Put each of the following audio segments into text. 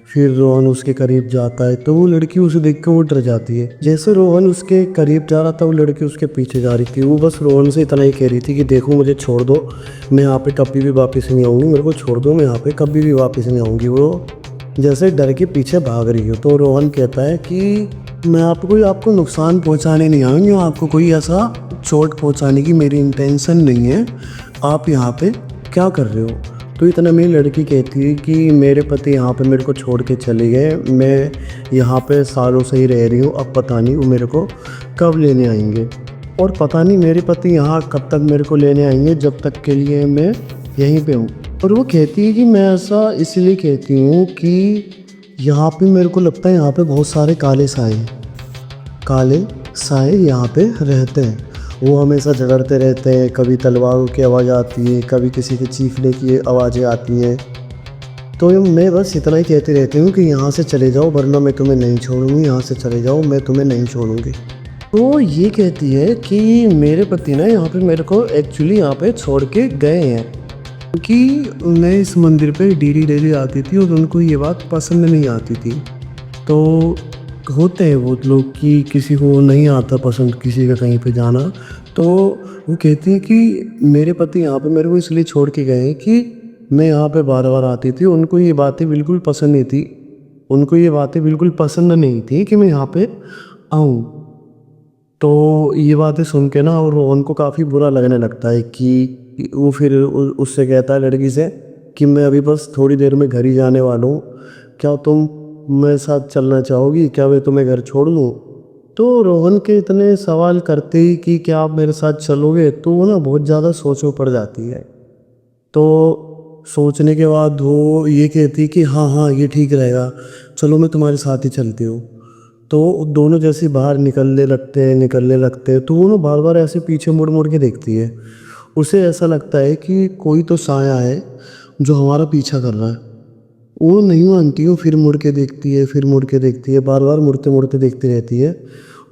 फिर रोहन उसके करीब जाता है तो वो लड़की उसे देख के वो डर जाती है। जैसे रोहन उसके करीब जा रहा था वो लड़की उसके पीछे जा रही थी। वो बस रोहन से इतना ही कह रही थी कि देखो मुझे छोड़ दो, मैं यहाँ पे कभी भी वापस नहीं आऊँगी, मेरे को छोड़ दो, मैं यहाँ पे कभी भी वापस नहीं आऊँगी। वो जैसे डर के पीछे भाग रही हो तो रोहन कहता है कि मैं आपको नुकसान पहुँचाने नहीं आऊँगी, आपको कोई ऐसा चोट पहुँचाने की मेरी इंटेंशन नहीं है, आप यहाँ पे क्या कर रहे हो। तो इतना में लड़की कहती है कि मेरे पति यहाँ पे मेरे को छोड़ के चले गए, मैं यहाँ पे सालों से ही रह रही हूँ, अब पता नहीं वो मेरे को कब लेने आएंगे, और पता नहीं मेरे पति यहाँ कब तक मेरे को लेने आएंगे, जब तक के लिए मैं यहीं पे हूँ। और वो कहती है कि मैं ऐसा इसलिए कहती हूँ कि यहाँ पे मेरे को लगता है यहाँ पे बहुत सारे काले साए यहाँ पे रहते हैं। वो हमेशा झगड़ते रहते हैं, कभी तलवारों की आवाज़ आती है, कभी किसी के चीखने की आवाज़ें आती हैं। तो मैं बस इतना ही कहती रहती हूँ कि यहाँ से चले जाओ वरना मैं तुम्हें नहीं छोड़ूंगी, यहाँ से चले जाओ, मैं तुम्हें नहीं छोड़ूंगी। तो ये कहती है कि मेरे पति ना यहाँ पे मेरे को एक्चुअली यहाँ पे छोड़ के गए हैं, क्योंकि मैं इस मंदिर पे डेली आती थी और उनको ये बात पसंद नहीं आती थी। तो होते हैं वो लोग कि किसी को नहीं आता पसंद किसी का कहीं पे जाना, तो वो कहती है कि मेरे पति यहाँ पे मेरे को इसलिए छोड़ के गए हैं कि मैं यहाँ पे बार बार आती थी, उनको ये बातें बिल्कुल पसंद नहीं थी, उनको ये बातें बिल्कुल पसंद नहीं थी कि मैं यहाँ पे आऊँ। तो ये बातें सुन के ना और रोहन को काफ़ी बुरा लगने लगता है कि वो फिर उससे कहता है लड़की से कि मैं अभी बस थोड़ी देर में घर ही जाने वाला हूँ, क्या तुम मेरे साथ चलना चाहोगी, क्या मैं तुम्हें घर छोड़ दूँ। तो रोहन के इतने सवाल करते ही कि क्या आप मेरे साथ चलोगे, तो वो ना बहुत ज़्यादा सोच में पड़ जाती है। तो सोचने के बाद वो ये कहती कि हाँ हाँ ये ठीक रहेगा, चलो मैं तुम्हारे साथ ही चलती हूँ। तो दोनों जैसे बाहर निकलने लगते हैं तो वो ना बार बार ऐसे पीछे मुड़ मुड़ के देखती है। उसे ऐसा लगता है कि कोई तो साया है जो हमारा पीछा कर रहा है। वो नहीं मानती, वो फिर मुड़ के देखती है, फिर मुड़ के देखती है, बार बार मुड़ते मुड़ते देखती रहती है।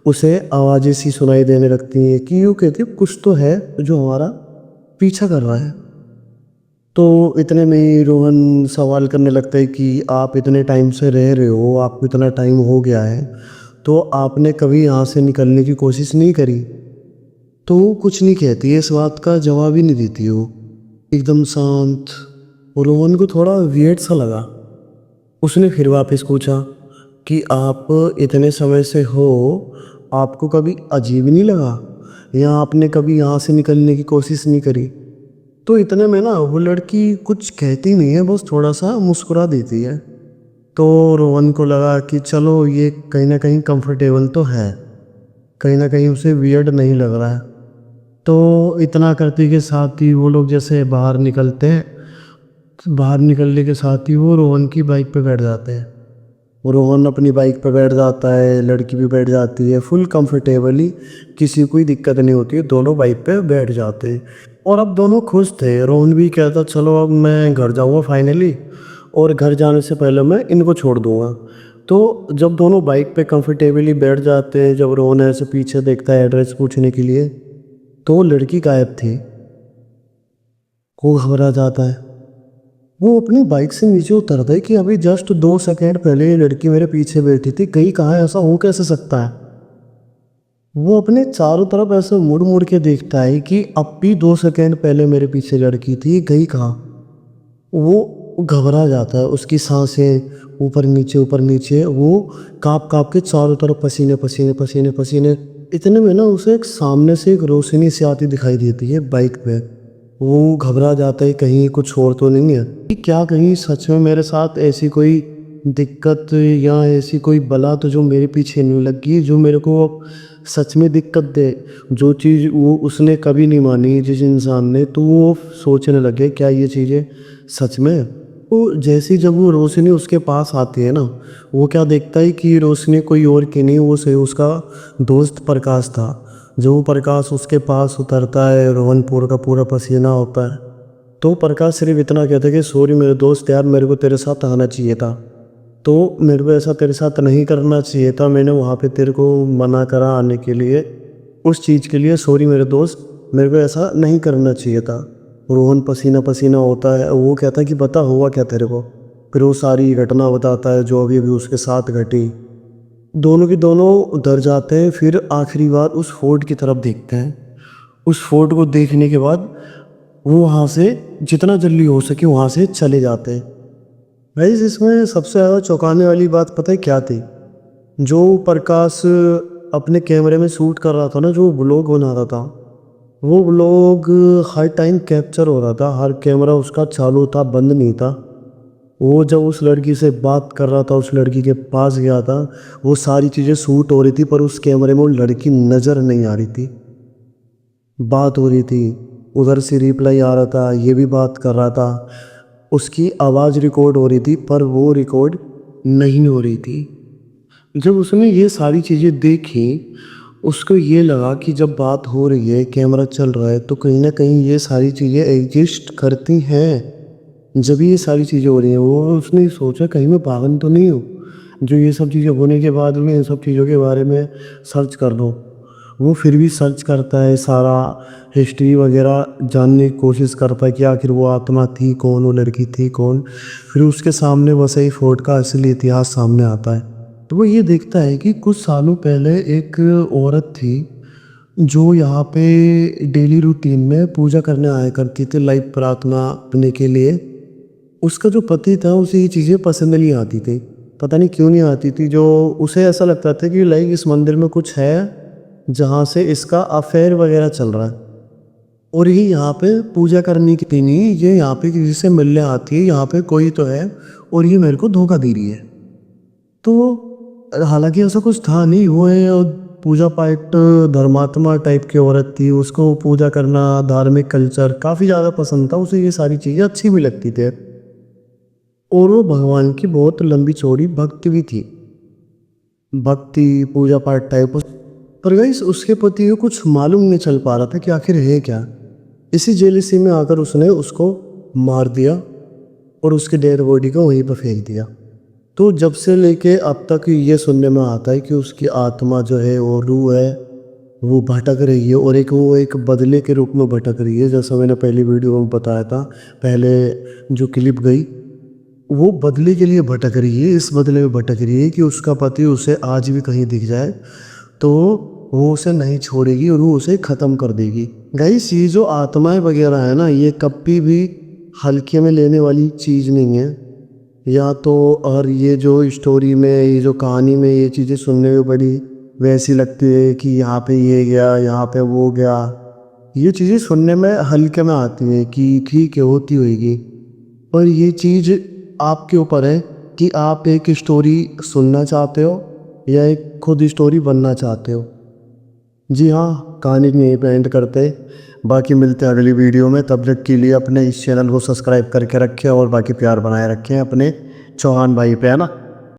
उसे आवाज़ें सी सुनाई देने लगती हैं कि वो कहती है कुछ तो है जो हमारा पीछा कर रहा है। तो इतने में ही रोहन सवाल करने लगता है कि आप इतने टाइम से रह रहे हो, आपको इतना टाइम हो गया है, तो आपने कभी यहाँ से निकलने की कोशिश नहीं करी। तो वो कुछ नहीं कहती है, इस बात का जवाब ही नहीं देती वो, एकदम शांत। और रोहन को थोड़ा वियर्ड सा लगा। उसने फिर वापस पूछा कि आप इतने समय से हो, आपको कभी अजीब नहीं लगा, या आपने कभी यहाँ से निकलने की कोशिश नहीं करी। तो इतने में ना वो लड़की कुछ कहती नहीं है, बस थोड़ा सा मुस्कुरा देती है। तो रोहन को लगा कि चलो ये कहीं ना कहीं कंफर्टेबल तो है, कहीं ना कहीं उसे वियर्ड नहीं लग रहा है। तो इतना करते के साथ ही वो लोग जैसे बाहर निकलते हैं, बाहर निकलने के साथ ही वो रोहन की बाइक पे बैठ जाते हैं। वो रोहन अपनी बाइक पे बैठ जाता है, लड़की भी बैठ जाती है, फुल कंफर्टेबली, किसी कोई दिक्कत नहीं होती है, दोनों बाइक पे बैठ जाते हैं। और अब दोनों खुश थे। रोहन भी कहता चलो अब मैं घर जाऊँगा फाइनली, और घर जाने से पहले मैं इनको छोड़ दूँगा। तो जब दोनों बाइक पे कंफर्टेबली बैठ जाते हैं, जब रोहन ऐसे पीछे देखता है एड्रेस पूछने के लिए, तो लड़की गायब थी। वो घबरा जाता है। वो अपनी बाइक से नीचे उतरता है कि अभी जस्ट 2 सेकंड पहले ये लड़की मेरे पीछे बैठी थी, कहीं कहाँ ऐसा हो कैसे सकता है। वो अपने चारों तरफ ऐसे मुड़ मुड़ के देखता है कि अब भी 2 सेकंड पहले मेरे पीछे लड़की थी, गई कहाँ। वो घबरा जाता है, उसकी सांसें ऊपर नीचे, वो काँप काँप के चारों तरफ पसीने पसीने पसीने पसीने। इतने में ना उसे एक सामने से एक रोशनी सी आती दिखाई देती है बाइक पे। वो घबरा जाता है कहीं कुछ और तो नहीं है, कि क्या कहीं सच में मेरे साथ ऐसी कोई दिक्कत या ऐसी कोई बला तो जो मेरे पीछे नहीं लगी, जो मेरे को अब सच में दिक्कत दे। जो चीज़ वो उसने कभी नहीं मानी जिस इंसान ने, तो वो सोचने लगे क्या ये चीज़ें सच में। वो जैसी जब वो रोशनी उसके पास आती है ना, वो क्या देखता है कि रोशनी कोई और की नहीं, वो से उसका दोस्त प्रकाश था। जो प्रकाश उसके पास उतरता है, रोहन पूरा का पूरा पसीना होता है। तो प्रकाश सिर्फ इतना कहता है कि सॉरी मेरे दोस्त यार, मेरे को तेरे साथ आना चाहिए था, तो मेरे को ऐसा तेरे साथ नहीं करना चाहिए था, मैंने वहाँ पे तेरे को मना करा आने के लिए, उस चीज़ के लिए सॉरी मेरे दोस्त, मेरे को ऐसा नहीं करना चाहिए था। रोहन पसीना पसीना होता है। वो कहता है कि बता हुआ क्या तेरे को। फिर वो सारी घटना बताता है जो अभी अभी उसके साथ घटी। दोनों के दोनों डर जाते हैं। फिर आखिरी बार उस फोर्ट की तरफ देखते हैं। उस फोर्ट को देखने के बाद वो वहाँ से जितना जल्दी हो सके वहाँ से चले जाते हैं। गाइस इसमें सबसे ज़्यादा चौंकाने वाली बात पता है क्या थी? जो प्रकाश अपने कैमरे में शूट कर रहा था ना, जो व्लॉग बना रहा था, वो व्लॉग हर टाइम कैप्चर हो रहा था। हर कैमरा उसका चालू था, बंद नहीं था। वो जब उस लड़की से बात कर रहा था, उस लड़की के पास गया था, वो सारी चीज़ें शूट हो रही थी पर उस कैमरे में वो लड़की नज़र नहीं आ रही थी। बात हो रही थी, उधर से रिप्लाई आ रहा था, ये भी बात कर रहा था, उसकी आवाज़ रिकॉर्ड हो रही थी पर वो रिकॉर्ड नहीं हो रही थी। जब उसने ये सारी चीज़ें देखी, उसको ये लगा कि जब बात हो रही है, कैमरा चल रहा है, तो कहीं ना कहीं ये सारी चीज़ें एग्जिस्ट करती हैं। जब ये सारी चीज़ें हो रही हैं, वो उसने सोचा कहीं मैं पागल तो नहीं हूँ जो ये सब चीज़ें होने के बाद में इन सब चीज़ों के बारे में सर्च कर लूँ। वो फिर भी सर्च करता है, सारा हिस्ट्री वगैरह जानने की कोशिश करता है कि आखिर वो आत्मा थी कौन, वो लड़की थी कौन। फिर उसके सामने वसई फोर्ट का असली इतिहास सामने आता है। तो वो ये देखता है कि कुछ सालों पहले एक औरत थी जो यहाँ पे डेली रूटीन में पूजा करने आया करती थी, लाइव प्रार्थना करने के लिए। उसका जो पति था उसे ये चीज़ें पसंद नहीं आती थी, पता नहीं क्यों नहीं आती थी। जो उसे ऐसा लगता था कि लाइक इस मंदिर में कुछ है जहाँ से इसका अफेयर वगैरह चल रहा है, और ये यहाँ पे पूजा करने की नहीं, ये यहाँ पे किसी से मिलने आती है, यहाँ पे कोई तो है और ये मेरे को धोखा दे रही है। तो हालांकि ऐसा कुछ था नहीं, वो है और पूजा पाठ धर्मात्मा टाइप की औरत थी, उसको पूजा करना, धार्मिक कल्चर काफ़ी ज़्यादा पसंद था उसे, ये सारी चीज़ें अच्छी भी लगती थी और वो भगवान की बहुत लंबी चौड़ी भक्ति भी थी, भक्ति पूजा पाठ टाइप। पर गाइस उसके पति को कुछ मालूम नहीं चल पा रहा था कि आखिर है क्या। इसी जेलसी में आकर उसने उसको मार दिया और उसके डेड बॉडी को वहीं पर फेंक दिया। तो जब से लेके अब तक ये सुनने में आता है कि उसकी आत्मा जो है, वो रूह है, वो भटक रही है और वो एक बदले के रूप में भटक रही है। जैसा मैंने पहली वीडियो में बताया था, पहले जो क्लिप गई, वो बदले के लिए भटक रही है। इस बदले में भटक रही है कि उसका पति उसे आज भी कहीं दिख जाए तो वो उसे नहीं छोड़ेगी और वो उसे ख़त्म कर देगी। गाइस ये जो आत्माएं वगैरह है ना, ये कभी भी हल्के में लेने वाली चीज़ नहीं है। या तो और ये जो स्टोरी में, ये जो कहानी में ये चीज़ें सुनने में बड़ी वैसी लगती है कि यहाँ पे ये गया, यहाँ पे वो गया, ये चीज़ें सुनने में हल्के में आती हैं कि ठीक है होती होगी। पर ये चीज़ आपके ऊपर है कि आप एक स्टोरी सुनना चाहते हो या एक खुद स्टोरी बनना चाहते हो। जी हाँ, कहानी को यहीं पे एंड करते, बाकी मिलते हैं अगली वीडियो में। तब तक के लिए अपने इस चैनल को सब्सक्राइब करके रखें और बाकी प्यार बनाए रखें अपने चौहान भाई पे, है ना।